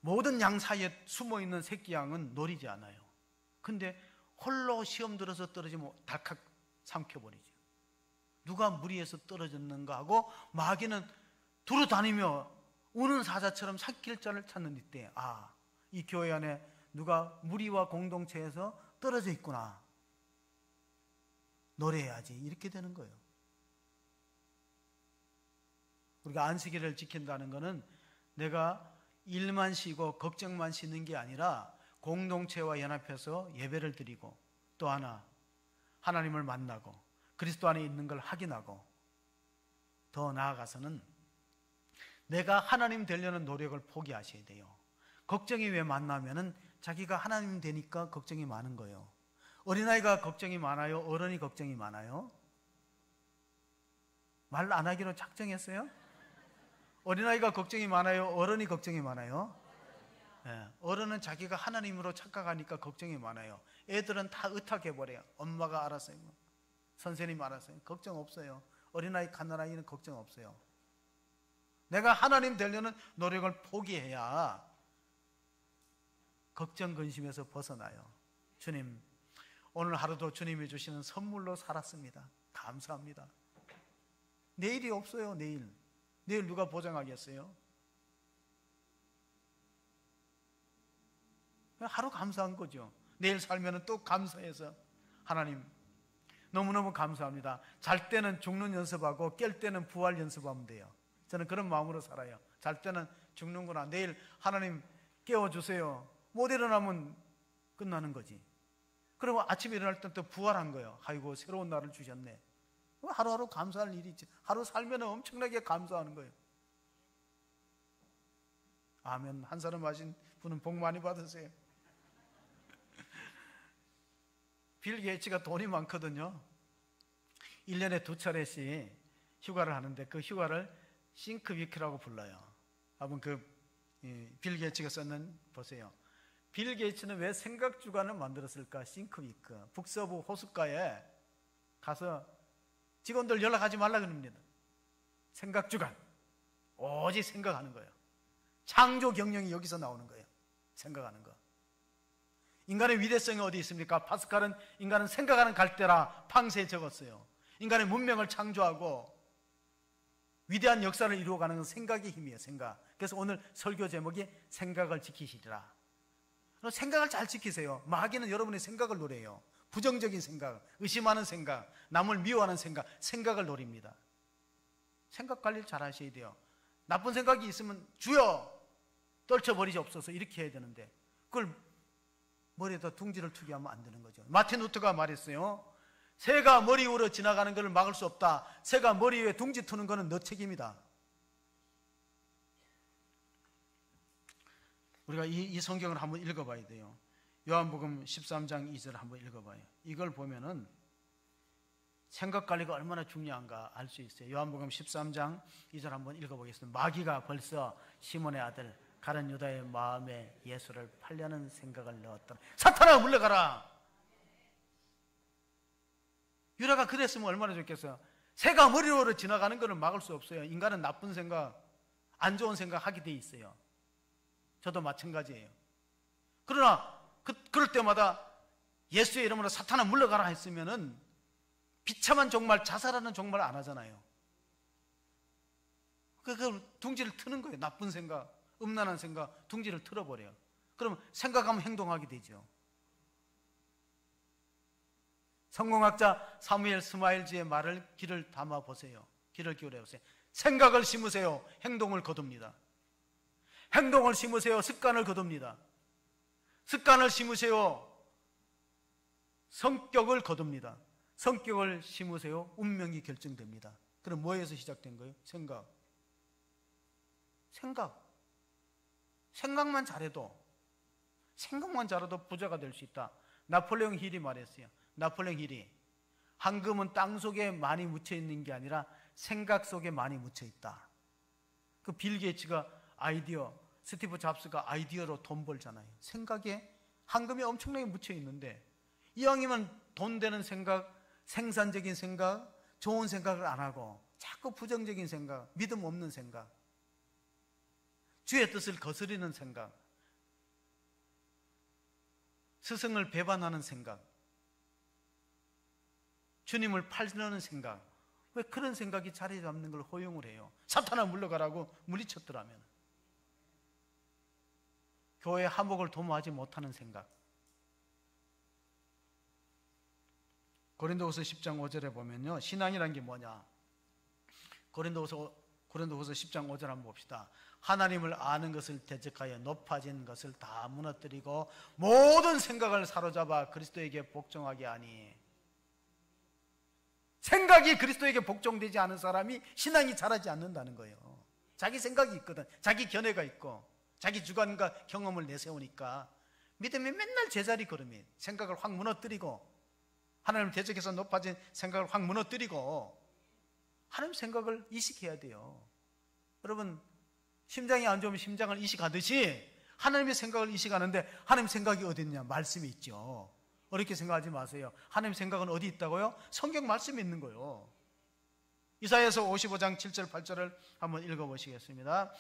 모든 양 사이에 숨어있는 새끼 양은 노리지 않아요. 근데 홀로 시험 들어서 떨어지면 닭 삼켜버리죠. 누가 무리해서 떨어졌는가 하고 마귀는 두루 다니며 우는 사자처럼 삭힐 자를 찾는 이때, 아, 이 교회 안에 누가 무리와 공동체에서 떨어져 있구나, 노래해야지, 이렇게 되는 거예요. 우리가 안식일을 지킨다는 것은 내가 일만 쉬고 걱정만 쉬는 게 아니라 공동체와 연합해서 예배를 드리고, 또 하나 하나님을 만나고 그리스도 안에 있는 걸 확인하고, 더 나아가서는 내가 하나님 되려는 노력을 포기하셔야 돼요. 걱정이 왜 많냐면은 자기가 하나님 되니까 걱정이 많은 거예요. 어린아이가 걱정이 많아요? 어른이 걱정이 많아요? 말 안 하기로 작정했어요? 어린아이가 걱정이 많아요? 어른이 걱정이 많아요? 네, 어른은 자기가 하나님으로 착각하니까 걱정이 많아요. 애들은 다 의탁해버려요. 엄마가 알아서요, 선생님 알아서요, 걱정 없어요. 어린아이, 갓난아이는 걱정 없어요. 내가 하나님 되려는 노력을 포기해야 걱정 근심에서 벗어나요. 주님, 오늘 하루도 주님이 주시는 선물로 살았습니다. 감사합니다. 내일이 없어요. 내일 누가 보장하겠어요? 하루 감사한 거죠. 내일 살면 또 감사해서, 하나님 너무너무 감사합니다. 잘 때는 죽는 연습하고 깰 때는 부활 연습하면 돼요. 저는 그런 마음으로 살아요. 잘 때는 죽는구나, 내일 하나님 깨워주세요. 못 일어나면 끝나는 거지. 그러면 아침에 일어날 때 또 부활한 거예요. 아이고, 새로운 날을 주셨네. 하루하루 감사할 일이 있지. 하루 살면 엄청나게 감사하는 거예요. 아멘. 한 사람 하신 분은 복 많이 받으세요. 빌 게이츠가 돈이 많거든요. 1년에 2차례씩 휴가를 하는데 그 휴가를 싱크위크라고 불러요. 한번 빌 게이츠가 썼는 보세요. 빌 게이츠는 왜 생각주간을 만들었을까? 싱크위크. 북서부 호숫가에 가서 직원들 연락하지 말라 그럽니다. 생각주간. 오직 생각하는 거예요. 창조 경영이 여기서 나오는 거예요. 생각하는 거. 인간의 위대성이 어디 있습니까? 파스칼은 인간은 생각하는 갈대라 팡세에 적었어요. 인간의 문명을 창조하고 위대한 역사를 이루어가는 건 생각의 힘이에요. 생각. 그래서 오늘 설교 제목이 생각을 지키시리라. 생각을 잘 지키세요. 마귀는 여러분의 생각을 노려요. 부정적인 생각, 의심하는 생각, 남을 미워하는 생각, 생각을 노립니다. 생각 관리를 잘 하셔야 돼요. 나쁜 생각이 있으면 주여 떨쳐버리시옵소서, 이렇게 해야 되는데 그걸 머리에다 둥지를 투게 하면 안 되는 거죠. 마틴 루터가 말했어요. 새가 머리 위로 지나가는 것을 막을 수 없다. 새가 머리 위에 둥지 트는 것은 너 책임이다. 우리가 이 성경을 한번 읽어봐야 돼요. 요한복음 13장 2절 한번 읽어봐요. 이걸 보면은 생각 관리가 얼마나 중요한가 알 수 있어요. 요한복음 13장 2절 한번 읽어보겠습니다. 마귀가 벌써 시몬의 아들 가룟 유다의 마음에 예수를 팔려는 생각을 넣었더라. 사탄아 물러가라. 유다가 그랬으면 얼마나 좋겠어요. 새가 머리로 지나가는 것을 막을 수 없어요. 인간은 나쁜 생각, 안 좋은 생각 하게 돼 있어요. 저도 마찬가지예요. 그러나 그럴 때마다 예수의 이름으로 사탄아 물러가라 했으면은 비참한 종말, 자살하는 종말 안 하잖아요. 그 둥지를 트는 거예요. 나쁜 생각, 음란한 생각, 둥지를 틀어버려요. 그럼 생각하면 행동하게 되죠. 성공학자 사무엘 스마일즈의 말을 귀를 담아 보세요. 귀를 기울여 보세요. 생각을 심으세요. 행동을 거둡니다. 행동을 심으세요. 습관을 거둡니다. 습관을 심으세요. 성격을 거둡니다. 성격을 심으세요. 운명이 결정됩니다. 그럼 뭐에서 시작된 거예요? 생각만 잘해도 부자가 될 수 있다. 나폴레옹 힐이 말했어요. 나폴레옹 힐이 황금은 땅 속에 많이 묻혀 있는 게 아니라 생각 속에 많이 묻혀 있다. 그 빌 게이츠가 아이디어, 스티브 잡스가 아이디어로 돈 벌잖아요. 생각에 황금이 엄청나게 묻혀 있는데 이왕이면 돈 되는 생각, 생산적인 생각, 좋은 생각을 안 하고 자꾸 부정적인 생각, 믿음 없는 생각, 주의 뜻을 거스리는 생각, 스승을 배반하는 생각, 주님을 팔려는 생각, 왜 그런 생각이 자리 잡는 걸 허용을 해요? 사탄아 물러가라고 물리쳤더라면. 교회 화목을 도모하지 못하는 생각. 고린도후서 10장 5절에 보면요, 신앙이란 게 뭐냐? 고린도후서 10장 5절 한번 봅시다. 하나님을 아는 것을 대적하여 높아진 것을 다 무너뜨리고 모든 생각을 사로잡아 그리스도에게 복종하게 하니. 생각이 그리스도에게 복종되지 않은 사람이 신앙이 자라지 않는다는 거예요. 자기 생각이 있거든. 자기 견해가 있고 자기 주관과 경험을 내세우니까 믿음이 맨날 제자리 걸음이, 생각을 확 무너뜨리고 하나님을 대적해서 높아진 생각을 확 무너뜨리고 하나님 생각을 이식해야 돼요. 여러분, 심장이 안 좋으면 심장을 이식하듯이 하나님의 생각을 이식하는데 하나님 생각이 어디 있냐? 말씀이 있죠. 어렵게 생각하지 마세요. 하나님 생각은 어디 있다고요? 성경 말씀이 있는 거예요. 이사야서 55장 7절 8절을 한번 읽어보시겠습니다.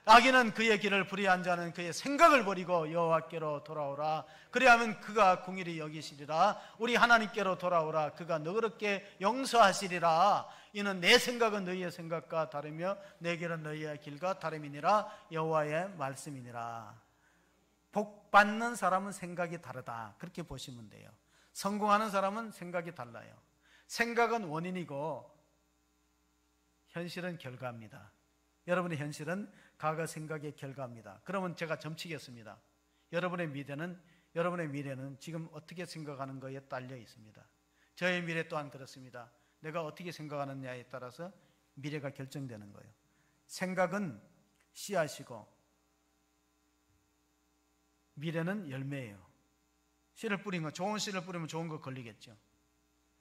악인은 그의 길을 불의한 자는 그의 생각을 버리고 여호와께로 돌아오라. 그리하면 그가 긍휼히 여기시리라. 우리 하나님께로 돌아오라. 그가 너그럽게 용서하시리라. 이는 내 생각은 너희의 생각과 다르며 내 길은 너희의 길과 다름이니라. 여호와의 말씀이니라. 복 받는 사람은 생각이 다르다. 그렇게 보시면 돼요. 성공하는 사람은 생각이 달라요. 생각은 원인이고 현실은 결과입니다. 여러분의 현실은 과거 생각의 결과입니다. 그러면 제가 점치겠습니다. 여러분의 미래는 지금 어떻게 생각하는 거에 딸려 있습니다. 저의 미래 또한 그렇습니다. 내가 어떻게 생각하느냐에 따라서 미래가 결정되는 거예요. 생각은 씨앗이고 미래는 열매예요. 씨를 뿌린 거, 좋은 씨를 뿌리면 좋은 거 걸리겠죠.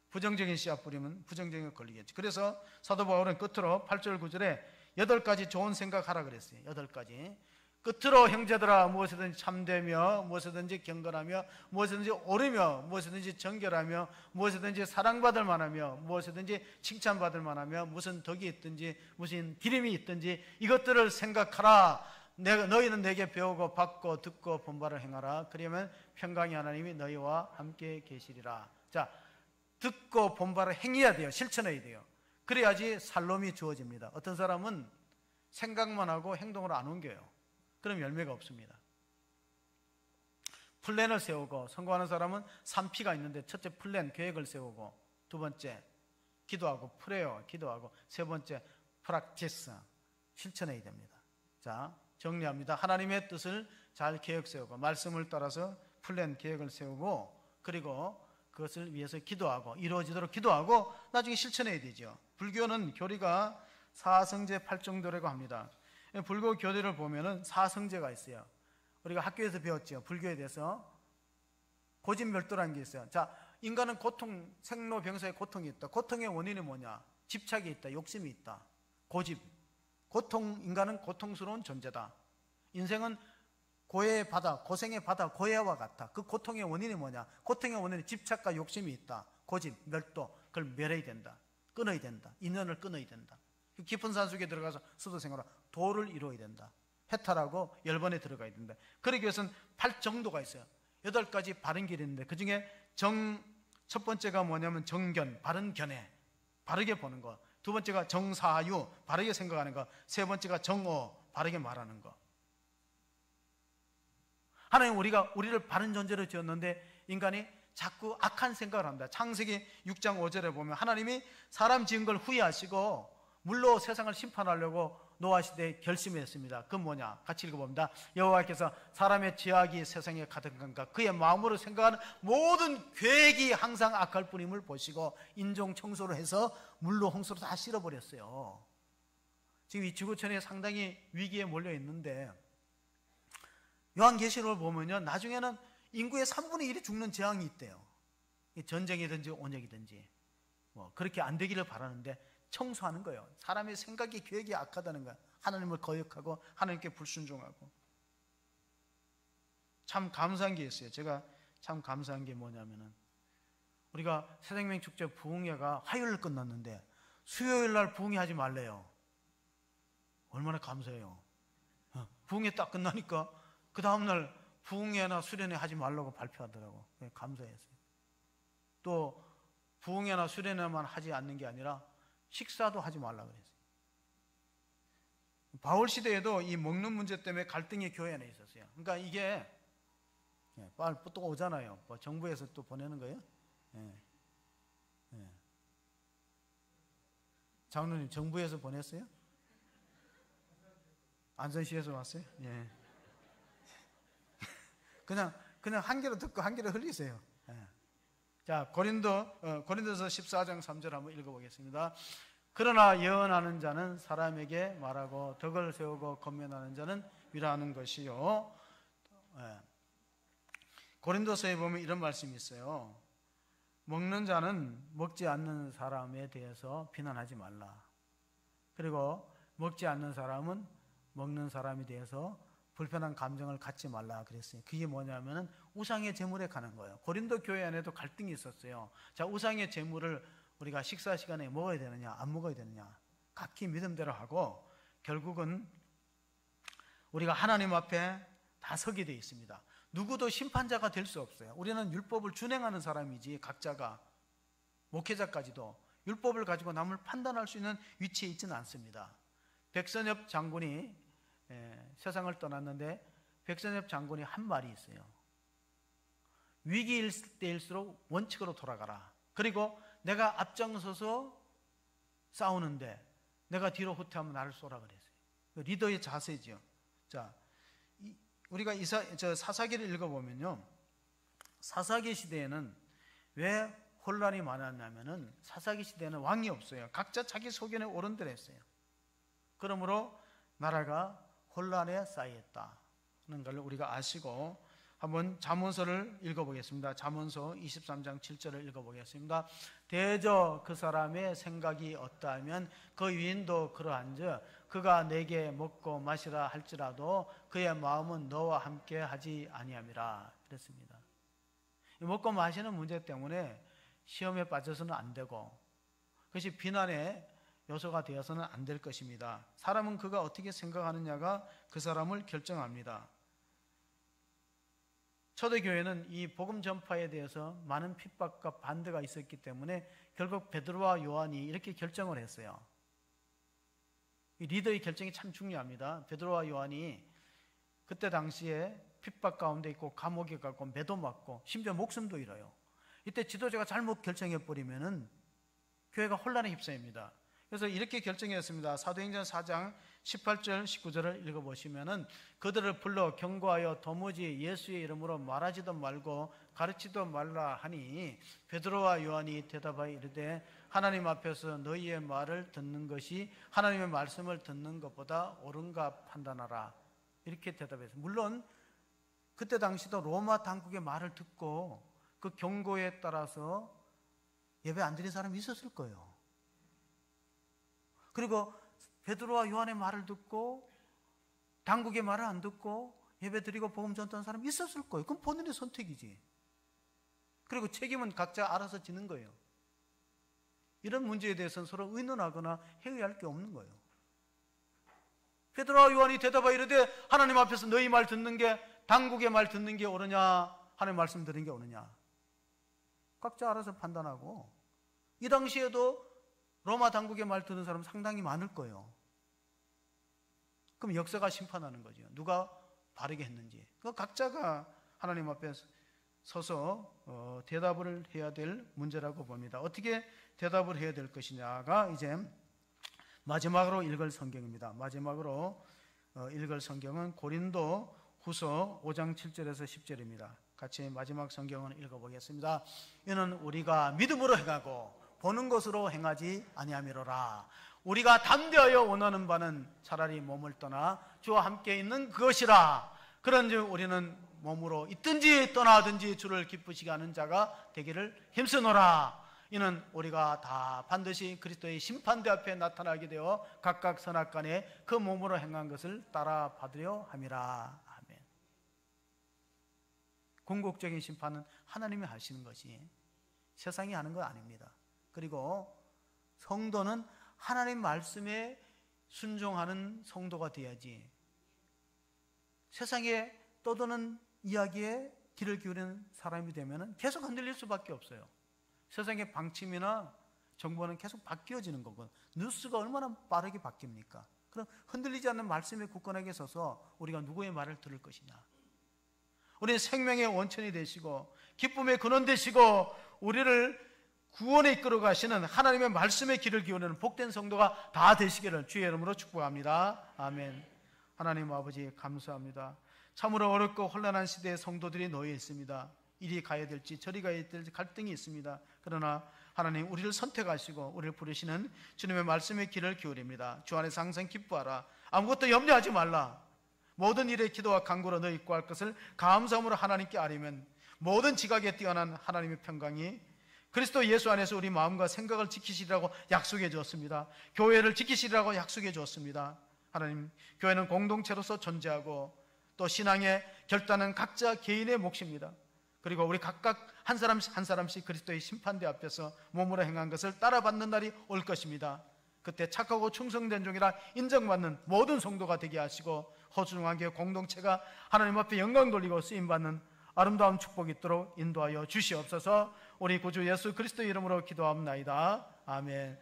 부정적인 씨앗 뿌리면 부정적인 거 걸리겠죠. 그래서 사도 바울은 끝으로 8절 9절에 8가지 좋은 생각하라 그랬어요. 8가지. 끝으로 형제들아, 무엇이든지 참되며 무엇이든지 경건하며 무엇이든지 옳으며 무엇이든지 정결하며 무엇이든지 사랑받을 만하며 무엇이든지 칭찬받을 만하며 무슨 덕이 있든지 무슨 기름이 있든지 이것들을 생각하라. 너희는 내게 배우고 받고 듣고 본바를 행하라. 그러면 평강의 하나님이 너희와 함께 계시리라. 자, 듣고 본바를 행해야 돼요. 실천해야 돼요. 그래야지 살롬이 주어집니다. 어떤 사람은 생각만 하고 행동으로 안 옮겨요. 그럼 열매가 없습니다. 플랜을 세우고 성공하는 사람은 3P가 있는데, 첫째 플랜, 계획을 세우고, 두 번째 기도하고 프레어, 기도하고, 세 번째 프랙티스, 실천해야 됩니다. 자, 정리합니다. 하나님의 뜻을 잘 계획 세우고 말씀을 따라서 플랜, 계획을 세우고 그리고 그것을 위해서 기도하고 이루어지도록 기도하고 나중에 실천해야 되죠. 불교는 교리가 사성제 8정도라고 합니다. 불교 교리를 보면은 사성제가 있어요. 우리가 학교에서 배웠죠. 불교에 대해서 고집멸도라는 게 있어요. 자, 인간은 고통, 생로병사의 고통이 있다. 고통의 원인이 뭐냐? 집착이 있다. 욕심이 있다. 고집. 인간은 고통스러운 존재다. 인생은 고해의 바다, 고생의 바다, 고해와 같다. 그 고통의 원인이 뭐냐? 고통의 원인은 집착과 욕심이 있다. 고집, 멸도. 그걸 멸해야 된다. 끊어야 된다. 인연을 끊어야 된다. 깊은 산속에 들어가서 수도생활하 도를 이루어야 된다. 해탈하고 열반에 들어가야 된다. 그러기 위해서는 8정도가 있어요. 8가지 바른 길이 있는데 그 중에 첫 번째가 뭐냐면 정견, 바른 견해, 바르게 보는 거. 두 번째가 정사유, 바르게 생각하는 거. 세 번째가 정오, 바르게 말하는 거. 하나님 우리를 바른 존재로 지었는데 인간이 자꾸 악한 생각을 합니다. 창세기 6장 5절에 보면 하나님이 사람 지은 걸 후회하시고 물로 세상을 심판하려고 노아 시대에 결심했습니다. 그건 뭐냐? 같이 읽어봅니다. 여호와께서 사람의 죄악이 세상에 가득한가 그의 마음으로 생각하는 모든 계획이 항상 악할 뿐임을 보시고 인종 청소를 해서 물로 홍수로 다 실어버렸어요. 지금 이 지구촌이 상당히 위기에 몰려 있는데 요한계시록을 보면요, 나중에는 인구의 3분의 1이 죽는 재앙이 있대요. 전쟁이든지 온역이든지. 그렇게 안 되기를 바라는데 청소하는 거예요. 사람의 생각이 계획이 악하다는 거야. 하나님을 거역하고 하나님께 불순종하고. 참 감사한 게 있어요. 제가 참 감사한 게 뭐냐면은 우리가 새생명 축제 부흥회가 화요일 끝났는데 수요일 날 부흥회 하지 말래요. 얼마나 감사해요. 부흥회 딱 끝나니까 그 다음날 부흥회나 수련회 하지 말라고 발표하더라고. 감사했어요. 또 부흥회나 수련회만 하지 않는 게 아니라 식사도 하지 말라고 그랬어요. 바울 시대에도 이 먹는 문제 때문에 갈등이 교회 안에 있었어요. 그러니까 이게 빨리 또 오잖아요. 정부에서 또 보내는 거예요. 장로님 정부에서 보냈어요? 안전시에서 왔어요? 예. 그냥 한 개로 듣고 한 개로 흘리세요. 자, 고린도서 14장 3절 한번 읽어보겠습니다. 그러나 예언하는 자는 사람에게 말하고 덕을 세우고 권면하는 자는 위로하는 것이요. 고린도서에 보면 이런 말씀이 있어요. 먹는 자는 먹지 않는 사람에 대해서 비난하지 말라. 그리고 먹지 않는 사람은 먹는 사람에 대해서 불편한 감정을 갖지 말라 그랬어요. 그게 뭐냐면은 우상의 제물에 가는 거예요. 고린도 교회 안에도 갈등이 있었어요. 자, 우상의 제물을 우리가 식사 시간에 먹어야 되느냐 안 먹어야 되느냐 각기 믿음대로 하고 결국은 우리가 하나님 앞에 다 서게 되어 있습니다. 누구도 심판자가 될 수 없어요. 우리는 율법을 준행하는 사람이지 각자가 목회자까지도 율법을 가지고 남을 판단할 수 있는 위치에 있지는 않습니다. 백선엽 장군이 세상을 떠났는데 백선엽 장군이 한 말이 있어요. 위기일 때일수록 원칙으로 돌아가라. 그리고 내가 앞장서서 싸우는데 내가 뒤로 후퇴하면 나를 쏘라 그랬어요. 리더의 자세죠. 자, 우리가 사사기를 읽어보면요, 사사기 시대에는 왜 혼란이 많았냐면은 사사기 시대에는 왕이 없어요. 각자 자기 소견에 옳은 대로 했어요. 그러므로 나라가 혼란에 쌓였다는 걸 우리가 아시고 한번 잠언서를 읽어보겠습니다. 잠언서 23장 7절을 읽어보겠습니다. 대저 그 사람의 생각이 어떠하면 그 유인도 그러한즉 그가 내게 먹고 마시라 할지라도 그의 마음은 너와 함께 하지 아니함이라 그랬습니다. 먹고 마시는 문제 때문에 시험에 빠져서는 안 되고 그것이 비난의 요소가 되어서는 안 될 것입니다. 사람은 그가 어떻게 생각하느냐가 그 사람을 결정합니다. 초대교회는 이 복음 전파에 대해서 많은 핍박과 반대가 있었기 때문에 결국 베드로와 요한이 이렇게 결정을 했어요. 이 리더의 결정이 참 중요합니다. 베드로와 요한이 그때 당시에 핍박 가운데 있고 감옥에 가고 매도 맞고 심지어 목숨도 잃어요. 이때 지도자가 잘못 결정해버리면은 교회가 혼란에 휩싸입니다. 그래서 이렇게 결정했습니다. 사도행전 4장 18절 19절을 읽어보시면은 그들을 불러 경고하여 도무지 예수의 이름으로 말하지도 말고 가르치도 말라 하니 베드로와 요한이 대답하여 이르되 하나님 앞에서 너희의 말을 듣는 것이 하나님의 말씀을 듣는 것보다 옳은가 판단하라 이렇게 대답했어요. 물론 그때 당시도 로마 당국의 말을 듣고 그 경고에 따라서 예배 안 드린 사람이 있었을 거예요. 그리고 베드로와 요한의 말을 듣고 당국의 말을 안 듣고 예배 드리고 복음 전도한 사람이 있었을 거예요. 그건 본인의 선택이지. 그리고 책임은 각자 알아서 지는 거예요. 이런 문제에 대해서는 서로 의논하거나 회의할 게 없는 거예요. 베드로와 요한이 대답하여 이르되 하나님 앞에서 너희 말 듣는 게 당국의 말 듣는 게 옳으냐 하나님 말씀 드리는 게 옳으냐 각자 알아서 판단하고 이 당시에도 로마 당국의 말 듣는 사람 상당히 많을 거예요. 그럼 역사가 심판하는 거죠. 누가 바르게 했는지. 그 각자가 하나님 앞에 서서 대답을 해야 될 문제라고 봅니다. 어떻게 대답을 해야 될 것이냐가 이제 마지막으로 읽을 성경입니다. 마지막으로 읽을 성경은 고린도 후서 5장 7절에서 10절입니다. 같이 마지막 성경을 읽어보겠습니다. 이는 우리가 믿음으로 행하고 보는 것으로 행하지 아니함이로라. 우리가 담대하여 원하는 바는 차라리 몸을 떠나 주와 함께 있는 그것이라. 그런즉 우리는 몸으로 있든지 떠나든지 주를 기쁘시게 하는 자가 되기를 힘쓰노라. 이는 우리가 다 반드시 그리스도의 심판대 앞에 나타나게 되어 각각 선악간에 그 몸으로 행한 것을 따라 받으려 함이라. 아멘. 궁극적인 심판은 하나님이 하시는 것이 세상이 하는 건 아닙니다. 그리고 성도는 하나님 말씀에 순종하는 성도가 돼야지 세상에 떠도는 이야기에 귀를 기울이는 사람이 되면 계속 흔들릴 수밖에 없어요. 세상의 방침이나 정보는 계속 바뀌어지는 거고 뉴스가 얼마나 빠르게 바뀝니까? 그럼 흔들리지 않는 말씀에 굳건하게 서서 우리가 누구의 말을 들을 것이냐? 우리는 생명의 원천이 되시고 기쁨의 근원 되시고 우리를 구원에 이끌어 가시는 하나님의 말씀에 귀를 기울이는 복된 성도가 다 되시기를 주의 이름으로 축복합니다. 아멘. 하나님 아버지 감사합니다. 참으로 어렵고 혼란한 시대에 성도들이 놓여 있습니다. 이리 가야 될지 저리 가야 될지 갈등이 있습니다. 그러나 하나님 우리를 선택하시고 우리를 부르시는 주님의 말씀에 귀를 기울입니다. 주 안에서 항상 기뻐하라. 아무것도 염려하지 말라. 모든 일에 기도와 간구로 너희 구할 것을 감사함으로 하나님께 아뢰면 모든 지각에 뛰어난 하나님의 평강이 그리스도 예수 안에서 우리 마음과 생각을 지키시리라고 약속해 주었습니다. 교회를 지키시리라고 약속해 주었습니다. 하나님, 교회는 공동체로서 존재하고 또 신앙의 결단은 각자 개인의 몫입니다. 그리고 우리 각각 한 사람씩 한 사람씩 그리스도의 심판대 앞에서 몸으로 행한 것을 따라받는 날이 올 것입니다. 그때 착하고 충성된 종이라 인정받는 모든 성도가 되게 하시고 허중한 교회 공동체가 하나님 앞에 영광 돌리고 쓰임받는 아름다운 축복이 있도록 인도하여 주시옵소서. 우리 구주 예수 그리스도 이름으로 기도합나이다. 아멘.